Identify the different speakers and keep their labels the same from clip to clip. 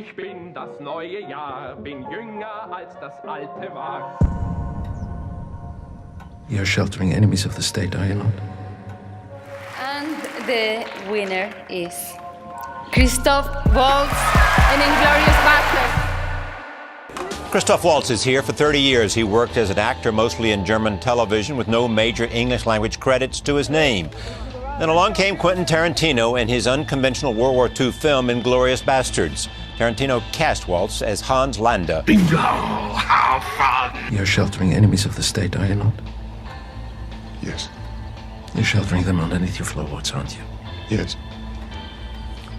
Speaker 1: Ich bin das neue Jahr, bin jünger als das alte war.
Speaker 2: You're sheltering enemies of the state, are you not?
Speaker 3: And the winner is Christoph Waltz in Inglourious Basterds.
Speaker 4: Christoph Waltz is here. For 30 years, he worked as an actor, mostly in German television, with no major English-language credits to his name. Then along came Quentin Tarantino and his unconventional World War II film, Inglourious Basterds. Tarantino cast Waltz as Hans Landa.
Speaker 1: Bingo! How fun!
Speaker 2: You're sheltering enemies of the state, are you not?
Speaker 5: Yes.
Speaker 2: You're sheltering them underneath your floorboards, aren't you?
Speaker 5: Yes.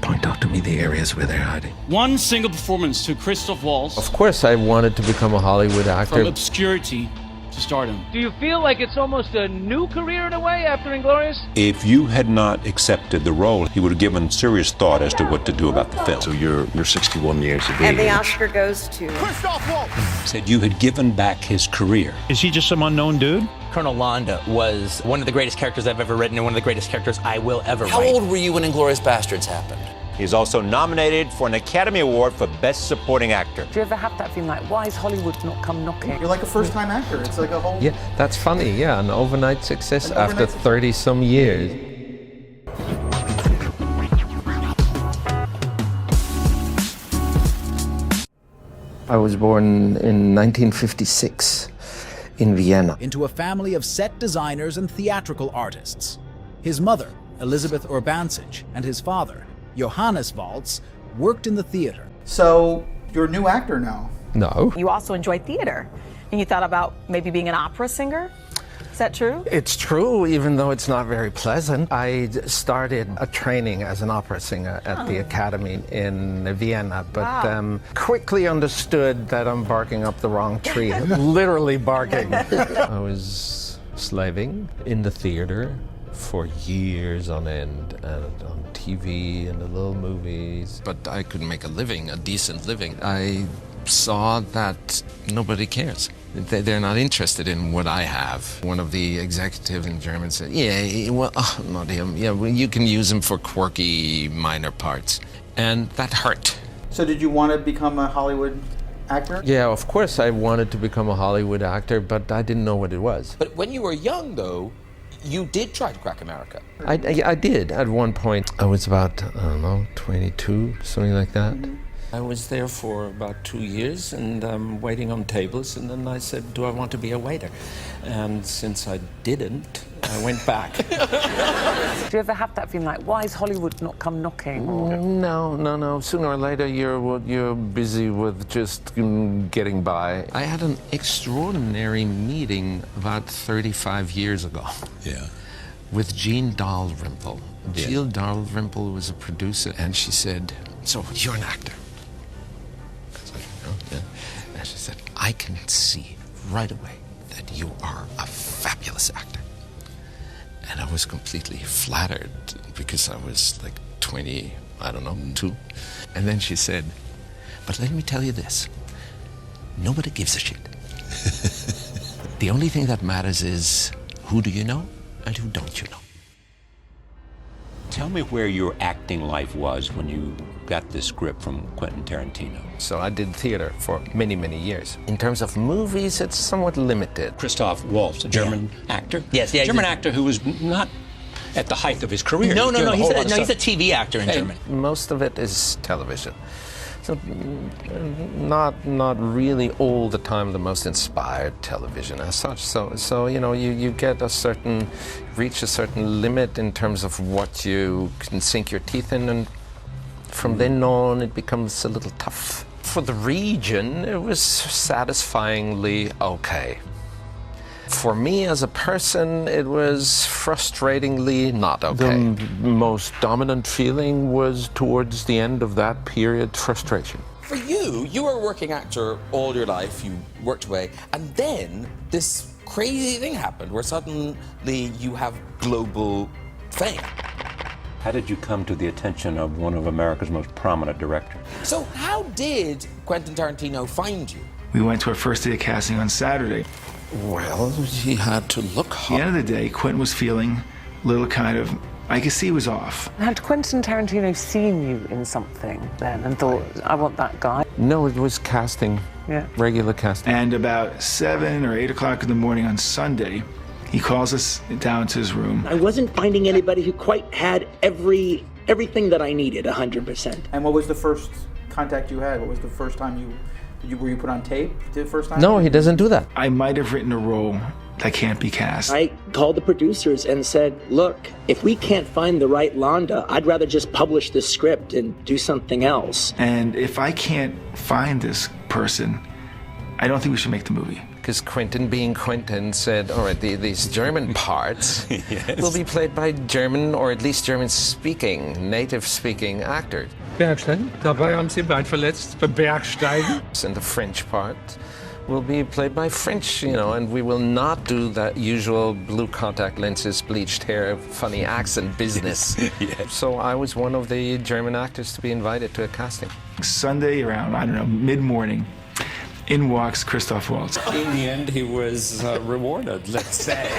Speaker 2: Point out to me the areas where they're hiding.
Speaker 6: One single performance to Christoph Waltz.
Speaker 7: Of course I wanted to become a Hollywood actor.
Speaker 6: From obscurity to stardom.
Speaker 8: Do you feel like it's almost a new career in a way after Inglourious?
Speaker 9: If you had not accepted the role, he would have given serious thought as to what to do about the film.
Speaker 5: So you're 61 years of age.
Speaker 10: And the Oscar goes to
Speaker 4: Christoph Waltz.
Speaker 9: Said you had given back his career.
Speaker 11: Is he just some unknown dude?
Speaker 12: Colonel Landa was one of the greatest characters I've ever written and one of the greatest characters I will ever write.
Speaker 13: How old were you when Inglourious Basterds happened?
Speaker 4: He's also nominated for an Academy Award for Best Supporting Actor.
Speaker 10: Do you ever have that feeling like, why is Hollywood not come knocking?
Speaker 14: You're like a first-time actor. It's like a whole...
Speaker 7: Yeah, that's funny, yeah, an overnight success after 30-some years. I was born in 1956 in Vienna.
Speaker 15: Into a family of set designers and theatrical artists. His mother, Elisabeth Urbancic, and his father, Johannes Waltz, worked in the theater.
Speaker 14: So, you're a new actor now?
Speaker 7: No.
Speaker 10: You also enjoy theater, and you thought about maybe being an opera singer? Is that true?
Speaker 7: It's true, even though it's not very pleasant. I started a training as an opera singer at the Academy in Vienna, but quickly understood that I'm barking up the wrong tree, literally barking. I was slaving in the theater for years on end, and on TV and the little movies. But I couldn't make a living, a decent living. I saw that nobody cares. They're not interested in what I have. One of the executives in German said, yeah, well, not him. Yeah, well, you can use him for quirky minor parts. And that hurt.
Speaker 14: So did you want to become a Hollywood actor?
Speaker 7: Yeah, of course I wanted to become a Hollywood actor, but I didn't know what it was.
Speaker 13: But when you were young, though, you did try to crack America.
Speaker 7: I did at one point. I was about, I don't know, 22, something like that. Mm-hmm. I was there for about 2 years and waiting on tables, and then I said, do I want to be a waiter? And since I didn't, I went back.
Speaker 10: Do you ever have that feeling like, why is Hollywood not come knocking?
Speaker 7: No. Sooner or later, you're busy with just getting by. I had an extraordinary meeting about 35 years ago.
Speaker 9: Yeah.
Speaker 7: With Jean Dalrymple. Yeah. Jean Dalrymple was a producer, and she said, so you're an actor? I was like, oh, yeah. And she said, I can see right away that you are a fabulous actor. And I was completely flattered because I was like 20, I don't know, 2. And then she said, but let me tell you this, nobody gives a shit. The only thing that matters is who do you know and who don't you know.
Speaker 9: Tell me where your acting life was when you got this script from Quentin Tarantino.
Speaker 7: So I did theater for many, many years. In terms of movies, it's somewhat limited.
Speaker 9: Christoph Waltz, a German actor?
Speaker 12: Yes, yeah.
Speaker 9: German actor who was not at the height of his career.
Speaker 12: No, he's a TV actor in Germany.
Speaker 7: Most of it is television. So not really all the time the most inspired television as such. So you know, you get reach a certain limit in terms of what you can sink your teeth in, and from then on it becomes a little tough. For the region, it was satisfyingly okay. For me as a person, it was frustratingly not okay. The most dominant feeling was towards the end of that period, frustration.
Speaker 13: For you, you were a working actor all your life, you worked away, and then this crazy thing happened where suddenly you have global fame.
Speaker 9: How did you come to the attention of one of America's most prominent directors?
Speaker 13: So how did Quentin Tarantino find you?
Speaker 16: We went to our first day of casting on Saturday.
Speaker 7: Well, he had to look hot.
Speaker 16: At the end of the day, Quentin was feeling a little kind of I could see it was off.
Speaker 11: Had Quentin Tarantino seen you in something then and thought, I want that guy?
Speaker 7: No, it was casting.
Speaker 11: Yeah.
Speaker 7: Regular casting.
Speaker 16: And about 7 or 8 o'clock in the morning on Sunday, he calls us down to his room.
Speaker 17: I wasn't finding anybody who quite had everything that I needed 100%.
Speaker 14: And what was the first contact you had? What was the first time were you put on tape the first time?
Speaker 7: No, he doesn't do that.
Speaker 16: I might have written a role that can't be cast.
Speaker 17: I called the producers and said, look, if we can't find the right Landa, I'd rather just publish this script and do something else.
Speaker 16: And if I can't find this person, I don't think we should make the movie.
Speaker 7: Because Quentin, being Quentin, said, all right, these German parts will be played by German or at least German-speaking, native-speaking actors.
Speaker 18: Bergsteigen, dabei haben sie beide verletzt, bei Bergsteigen.
Speaker 7: And the French part will be played by French, and we will not do that usual blue contact lenses, bleached hair, funny accent business.
Speaker 16: Yes.
Speaker 7: So I was one of the German actors to be invited to a casting.
Speaker 16: Sunday around, I don't know, mid-morning, in walks Christoph Waltz.
Speaker 13: In the end, he was rewarded, let's say.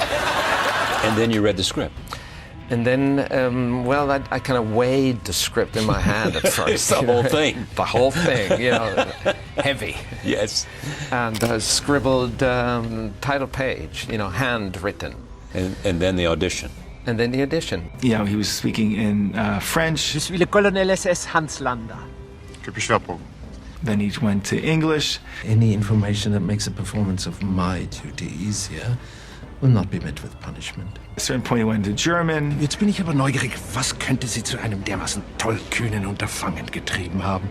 Speaker 9: And then you read the script.
Speaker 7: And then, I kind of weighed the script in my hand at first.
Speaker 9: The whole thing.
Speaker 7: The whole thing, heavy.
Speaker 9: Yes.
Speaker 7: And scribbled title page, handwritten.
Speaker 9: And then the audition.
Speaker 7: And then the audition.
Speaker 16: He was speaking in French.
Speaker 19: Je suis le Colonel SS Hans Landa.
Speaker 16: Then he went to English.
Speaker 2: Any information that makes a performance of my duty easier will not be met with punishment.
Speaker 16: At a certain point he went to German.
Speaker 2: Jetzt bin ich aber neugierig, was könnte Sie zu einem dermaßen tollkühnen Unterfangen getrieben haben?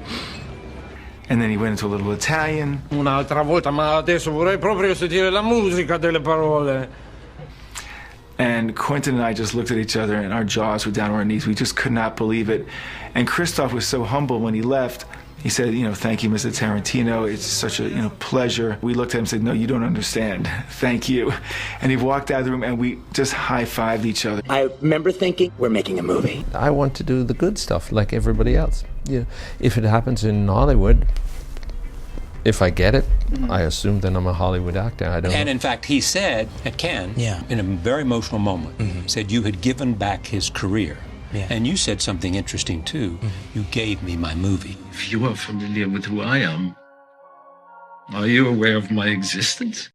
Speaker 16: And then he went into a little Italian.
Speaker 18: Un'altra volta, ma adesso vorrei proprio sentire la musica delle parole.
Speaker 16: And Quentin and I just looked at each other and our jaws were down on our knees. We just could not believe it. And Christoph was so humble when he left. He said, thank you, Mr. Tarantino. It's such a, pleasure. We looked at him and said, no, you don't understand. Thank you. And he walked out of the room and we just high-fived each other.
Speaker 17: I remember thinking, we're making a movie.
Speaker 7: I want to do the good stuff like everybody else. If it happens in Hollywood, if I get it, I assume then I'm a Hollywood actor. I don't know.
Speaker 9: And in fact, he said at Cannes, in a very emotional moment, said you had given back his career. Yeah. And you said something interesting too. You gave me my movie.
Speaker 2: If you are familiar with who I am, are you aware of my existence?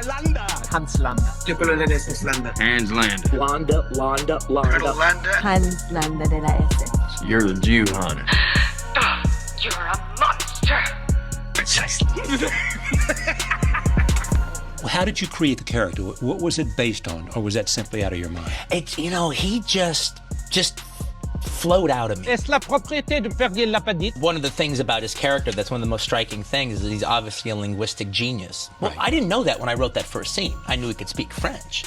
Speaker 19: Landa. Hans Landa. Le Colonel SS Landa.
Speaker 2: Hans Landa.
Speaker 17: Landa.
Speaker 2: Colonel Landa.
Speaker 3: Hans Landa de la SS.
Speaker 2: You're the Jew, huh?
Speaker 3: You're a monster.
Speaker 2: Precisely.
Speaker 9: Well, how did you create the character? What was it based on? Or was that simply out of your mind?
Speaker 12: It's, he just flowed out of me.
Speaker 8: Es la propriété de Ferdier Lapadite.
Speaker 12: One of the things about his character that's one of the most striking things is that he's obviously a linguistic genius. Well, I didn't know that when I wrote that first scene. I knew he could speak French.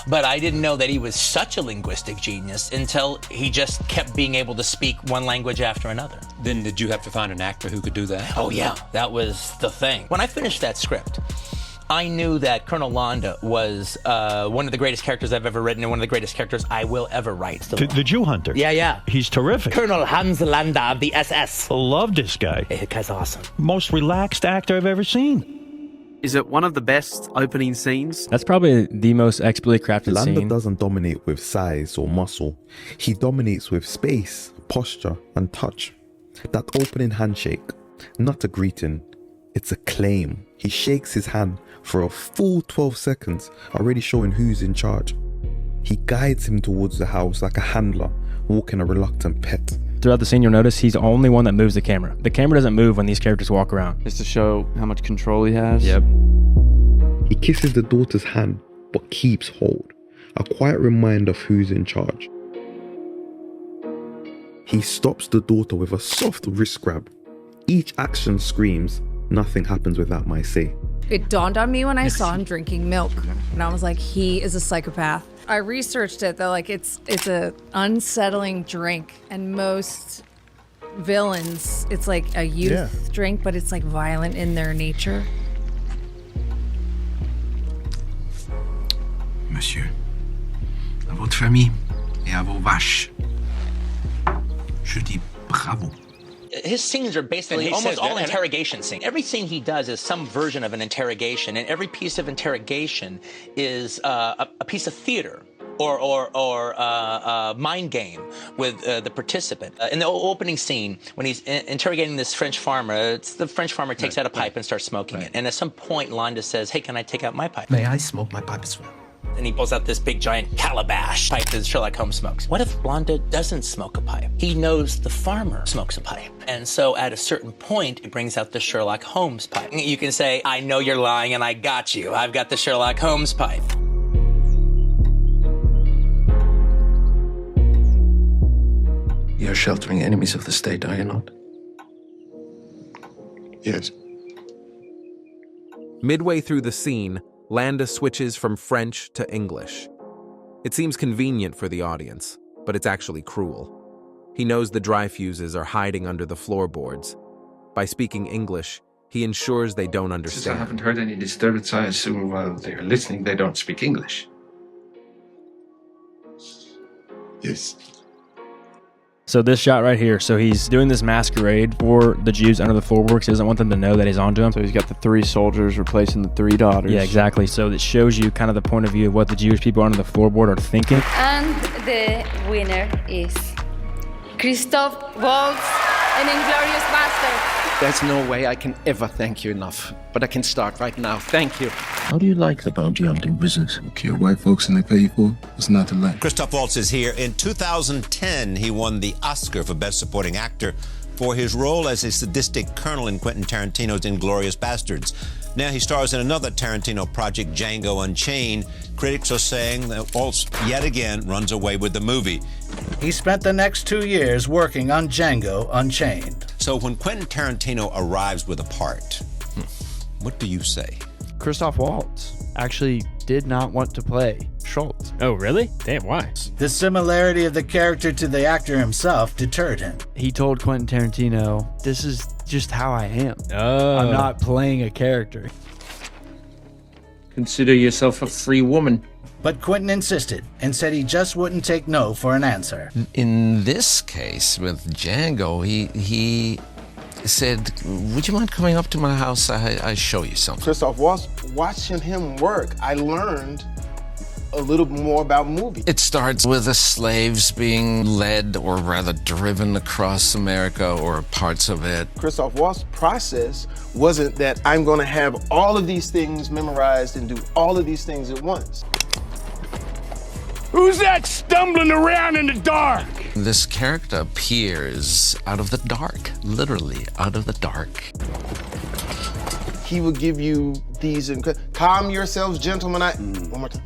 Speaker 12: But I didn't know that he was such a linguistic genius until he just kept being able to speak one language after another.
Speaker 9: Then did you have to find an actor who could do that?
Speaker 12: Oh yeah, that was the thing. When I finished that script, I knew that Colonel Landa was one of the greatest characters I've ever written and one of the greatest characters I will ever write.
Speaker 20: The Jew Hunter?
Speaker 12: Yeah.
Speaker 20: He's terrific.
Speaker 17: Colonel Hans Landa of the SS.
Speaker 20: Love this guy.
Speaker 17: That guy's awesome.
Speaker 20: Most relaxed actor I've ever seen.
Speaker 19: Is it one of the best opening scenes?
Speaker 21: That's probably the most expertly crafted scene.
Speaker 22: Landa doesn't dominate with size or muscle. He dominates with space, posture, and touch. That opening handshake, not a greeting, it's a claim. He shakes his hand for a full 12 seconds, already showing who's in charge. He guides him towards the house like a handler, walking a reluctant pet.
Speaker 21: Throughout the scene, you'll notice he's the only one that moves the camera. The camera doesn't move when these characters walk around.
Speaker 23: Just to show how much control he has.
Speaker 21: Yep.
Speaker 22: He kisses the daughter's hand, but keeps hold. A quiet reminder of who's in charge. He stops the daughter with a soft wrist grab. Each action screams, nothing happens without my say.
Speaker 24: It dawned on me when I saw him drinking milk, and I was like, he is a psychopath. I researched it though, like it's a unsettling drink, and most villains, it's like a youth drink, but it's like violent in their nature.
Speaker 2: Monsieur, à votre famille et à vos vaches, je dis bravo.
Speaker 12: His scenes are basically almost all interrogation scenes. Every scene he does is some version of an interrogation, and every piece of interrogation is a piece of theater mind game with the participant. In the opening scene, when he's interrogating this French farmer, the French farmer takes out a pipe and starts smoking it. And at some point, Landa says, "Hey, can I take out my pipe?"
Speaker 2: May I smoke my pipe as well?
Speaker 12: And he pulls out this big giant calabash pipe that Sherlock Holmes smokes. What if Landa doesn't smoke a pipe? He knows the farmer smokes a pipe. And so at a certain point, he brings out the Sherlock Holmes pipe. You can say, "I know you're lying and I got you. I've got the Sherlock Holmes pipe."
Speaker 2: You're sheltering enemies of the state, are you not?
Speaker 1: Yes.
Speaker 4: Midway through the scene, Landa switches from French to English. It seems convenient for the audience, but it's actually cruel. He knows the dry fuses are hiding under the floorboards. By speaking English, he ensures they don't
Speaker 2: Since I
Speaker 4: understand.
Speaker 2: haven't heard any disturbance, I assume while they're listening, they don't speak English.
Speaker 1: Yes.
Speaker 21: So this shot right here, so he's doing this masquerade for the Jews under the floorboards. He doesn't want them to know that he's onto him.
Speaker 23: So he's got the 3 soldiers replacing the 3 daughters.
Speaker 21: Yeah, exactly. So it shows you kind of the point of view of what the Jewish people under the floorboard are thinking.
Speaker 5: And the winner is Christoph Waltz in Inglourious Basterds.
Speaker 7: There's no way I can ever thank you enough, but I can start right now. Thank you.
Speaker 1: How do you like the bounty hunting business? Kill white folks and they pay you for it? It's not to like.
Speaker 6: Christoph Waltz is here. In 2010, he won the Oscar for Best Supporting Actor for his role as a sadistic colonel in Quentin Tarantino's Inglourious Basterds. Now he stars in another Tarantino project, Django Unchained. Critics are saying that Waltz, yet again, runs away with the movie.
Speaker 25: He spent the next 2 years working on Django Unchained.
Speaker 6: So when Quentin Tarantino arrives with a part, what do you say?
Speaker 23: Christoph Waltz actually did not want to play Schultz.
Speaker 21: Oh, really? Damn, why?
Speaker 25: The similarity of the character to the actor himself deterred him.
Speaker 23: He told Quentin Tarantino, "This is just how I am.
Speaker 21: Oh.
Speaker 23: I'm not playing a character."
Speaker 18: Consider yourself a free woman.
Speaker 25: But Quentin insisted and said he just wouldn't take no for an answer.
Speaker 26: In this case with Django, he said, "Would you mind coming up to my house? I show you something."
Speaker 27: Christoph Waltz, watching him work, I learned a little more about movies.
Speaker 26: It starts with the slaves being led, or rather driven, across America, or parts of it.
Speaker 27: Christoph Waltz's process wasn't that I'm going to have all of these things memorized and do all of these things at once.
Speaker 18: Who's that stumbling around in the dark?
Speaker 26: This character appears out of the dark, literally out of the dark.
Speaker 27: He would give you these, calm yourselves, gentlemen, one more time.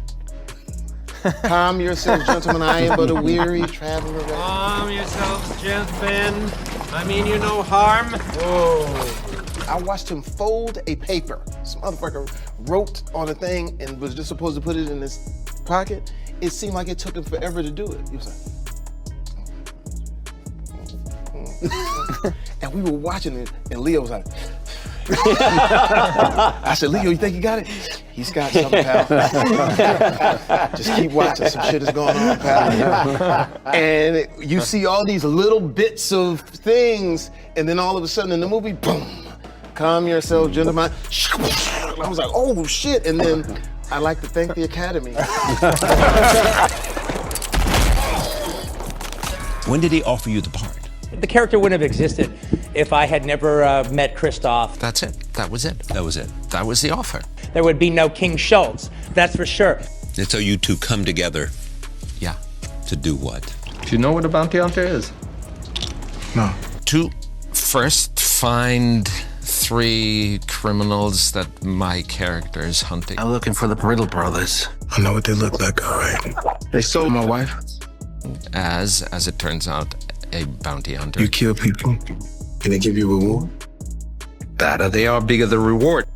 Speaker 27: Calm yourselves, gentlemen, I am but a weary traveler.
Speaker 18: Calm yourselves, gentlemen. I mean you no harm.
Speaker 27: Whoa. I watched him fold a paper. Some motherfucker wrote on a thing and was just supposed to put it in his pocket. It seemed like it took him forever to do it. He was like, and we were watching it, and Leo was like, I said, "Leo, you think you got it?" He's got something, pal. Just keep watching. Some shit is going on, pal. And you see all these little bits of things, and then all of a sudden in the movie, boom, calm yourself, gentlemen. I was like, oh shit. And then I'd like to thank the Academy.
Speaker 6: When did he offer you the part?
Speaker 12: The character wouldn't have existed if I had never met Christoph.
Speaker 26: That's it. That was it. That was it. That was the offer.
Speaker 12: There would be no King Schultz, that's for sure.
Speaker 6: And so you two come together.
Speaker 26: Yeah.
Speaker 6: To do what?
Speaker 18: Do you know what a bounty hunter is?
Speaker 26: No. To first find 3 criminals that my character is hunting.
Speaker 2: I'm looking for the Brittle brothers. I know what they look like, all right. They stole my wife.
Speaker 26: As it turns out, a bounty hunter.
Speaker 2: You kill people, and they give you a reward? Better they are, bigger the reward.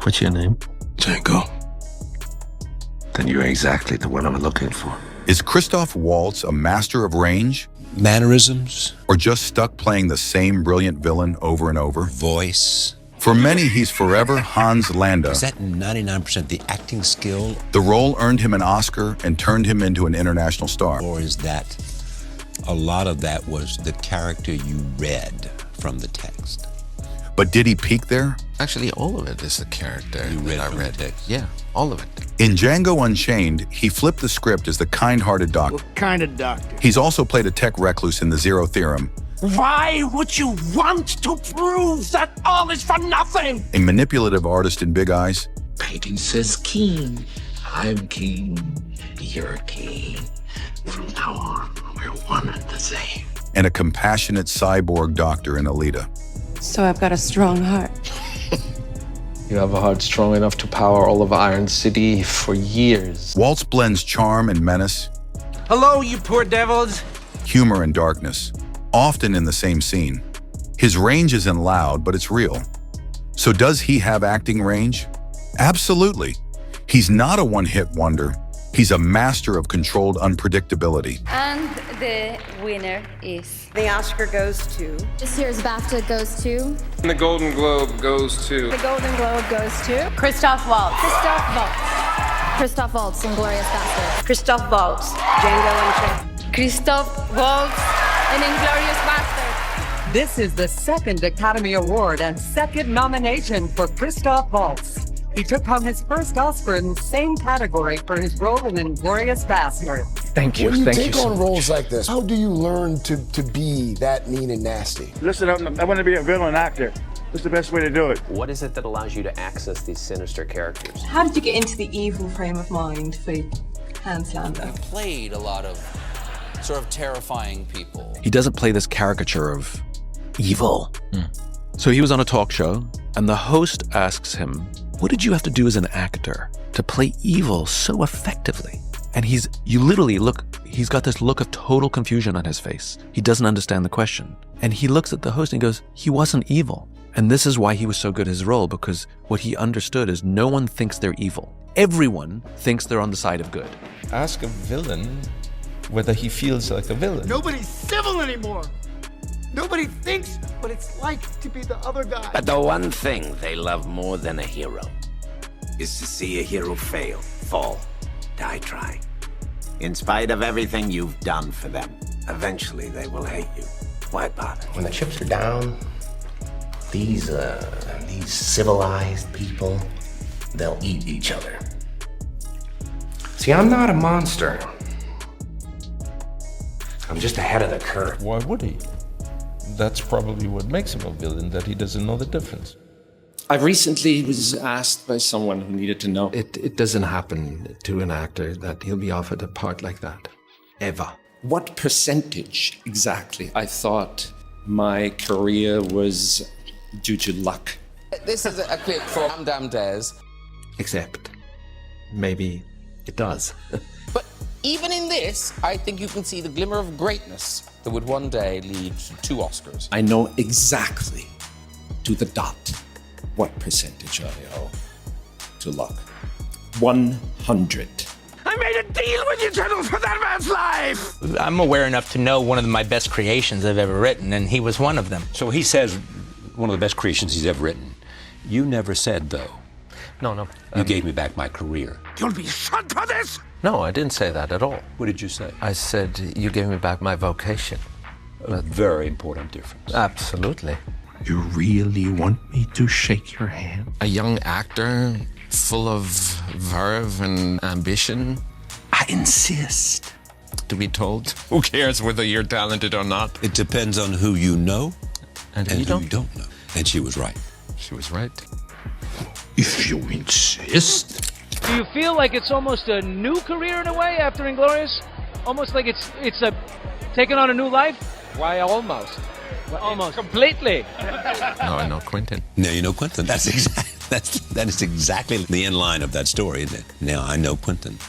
Speaker 2: What's your name? Django. Then you're exactly the one I'm looking for.
Speaker 28: Is Christoph Waltz a master of range?
Speaker 6: Mannerisms?
Speaker 28: Or just stuck playing the same brilliant villain over and over?
Speaker 6: Voice?
Speaker 28: For many, he's forever Hans Landa.
Speaker 6: Is that 99% the acting skill?
Speaker 28: The role earned him an Oscar and turned him into an international star.
Speaker 6: Or is that a lot of that was the character you read from the text?
Speaker 28: But did he peak there
Speaker 26: Actually, all of it is a character
Speaker 2: You read
Speaker 26: that I
Speaker 2: from the
Speaker 26: read.
Speaker 2: text?
Speaker 26: Yeah, all of it.
Speaker 28: In Django Unchained, he flipped the script as the kind-hearted doctor.
Speaker 19: What kind of doctor?
Speaker 28: He's also played a tech recluse in The Zero Theorem,
Speaker 3: Why would you want to prove that all is for nothing?
Speaker 28: a manipulative artist in Big Eyes,
Speaker 8: Painting says king. I'm king. You're king. From now on, we're one and the same.
Speaker 28: and a compassionate cyborg doctor in Alita.
Speaker 10: So I've got a strong heart.
Speaker 11: You have a heart strong enough to power all of Iron City for years.
Speaker 28: Waltz blends charm and menace,
Speaker 18: Hello, you poor devils.
Speaker 28: humor and darkness, often in the same scene. His range isn't loud, but it's real. So does he have acting range? Absolutely. He's not a one-hit wonder. He's a master of controlled unpredictability.
Speaker 5: And the winner is...
Speaker 13: The Oscar goes to...
Speaker 14: This year's BAFTA goes to...
Speaker 15: And the Golden Globe goes to...
Speaker 14: The Golden Globe goes to...
Speaker 13: Christoph Waltz.
Speaker 14: Christoph Waltz. Christoph Waltz, Inglourious Basterds.
Speaker 13: Christoph Waltz, Django Unchained.
Speaker 5: Christoph Waltz and Inglourious Basterds.
Speaker 16: This is the second Academy Award and second nomination for Christoph Waltz. He took home his first Oscar in the same category for his role in Inglourious Basterds.
Speaker 11: Thank you.
Speaker 29: When you
Speaker 11: Thank
Speaker 29: take
Speaker 11: you so
Speaker 29: on
Speaker 11: much.
Speaker 29: roles like this, how do you learn to be that mean and nasty?
Speaker 18: Listen, I want to be a villain actor. What's the best way to do it?
Speaker 30: What is it that allows you to access these sinister characters?
Speaker 10: How did you get into the evil frame of mind for Hans Landa?
Speaker 31: Played a lot of sort of terrifying people.
Speaker 32: He doesn't play this caricature of evil. So he was on a talk show, and the host asks him, what did you have to do as an actor to play evil so effectively? And he's got this look of total confusion on his face. He doesn't understand the question. And he looks at the host and he goes, he wasn't evil. And this is why he was so good at his role, because what he understood is no one thinks they're evil. Everyone thinks they're on the side of good.
Speaker 11: Ask a villain whether he feels like a villain.
Speaker 19: Nobody's civil anymore. Nobody thinks what it's like to be the other guy.
Speaker 8: But the one thing they love more than a hero is to see a hero fail, fall, die trying. In spite of everything you've done for them, eventually they will hate you. Why bother? When the chips are down, these civilized people, they'll eat each other. See, I'm not a monster. I'm just ahead of the curve.
Speaker 11: Why would he? That's probably what makes him a villain, that he doesn't know the difference. I recently was asked by someone who needed to know. It doesn't happen to an actor that he'll be offered a part like that. Ever. What percentage exactly? I thought my career was due to luck.
Speaker 31: This is a clip from Dam Des.
Speaker 11: Except, maybe it does.
Speaker 31: But even in this, I think you can see the glimmer of greatness that would one day lead to 2 Oscars.
Speaker 11: I know exactly, to the dot, what percentage I owe to luck. 100.
Speaker 3: I made a deal with you, General, for that man's life!
Speaker 12: I'm aware enough to know one of my best creations I've ever written, and he was one of them.
Speaker 9: So he says one of the best creations he's ever written. You never said, though.
Speaker 11: No.
Speaker 9: You gave me back my career.
Speaker 3: You'll be shot for this!
Speaker 11: No, I didn't say that at all.
Speaker 9: What did you say?
Speaker 11: I said you gave me back my vocation.
Speaker 9: A very important difference.
Speaker 11: Absolutely.
Speaker 26: You really want me to shake your hand? A young actor, full of verve and ambition? I insist. To be told, who cares whether you're talented or not?
Speaker 2: It depends on who you know and who you don't know. And she was right.
Speaker 26: She was right.
Speaker 2: If you insist.
Speaker 33: Do you feel like it's almost a new career in a way after Inglourious? Almost like it's a taking on a new life?
Speaker 18: Why almost?
Speaker 33: Almost. Completely.
Speaker 26: No, I know Quentin.
Speaker 2: Now you know Quentin. That is exactly the end line of that story, isn't it? Now I know Quentin.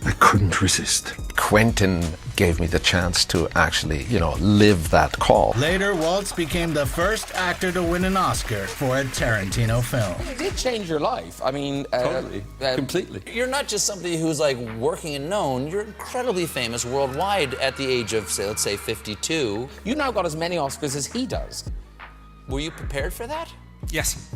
Speaker 26: I couldn't resist.
Speaker 7: Quentin gave me the chance to actually, live that call.
Speaker 25: Later, Waltz became the first actor to win an Oscar for a Tarantino film.
Speaker 31: It did change your life. I mean...
Speaker 9: Totally. Completely.
Speaker 31: You're not just somebody who's like working and known. You're incredibly famous worldwide at the age of, let's say 52. You now got as many Oscars as he does. Were you prepared for that?
Speaker 18: Yes.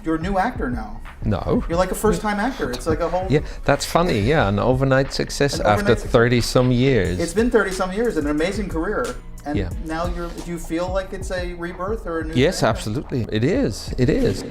Speaker 34: You're a new actor now.
Speaker 7: No.
Speaker 34: You're like a first-time actor. It's like a whole...
Speaker 7: Yeah, that's funny. Yeah, an overnight success after 30-some years.
Speaker 34: It's been 30-some years, an amazing career. And now do you feel like it's a rebirth or a new...
Speaker 7: Yes, absolutely. It is. It is.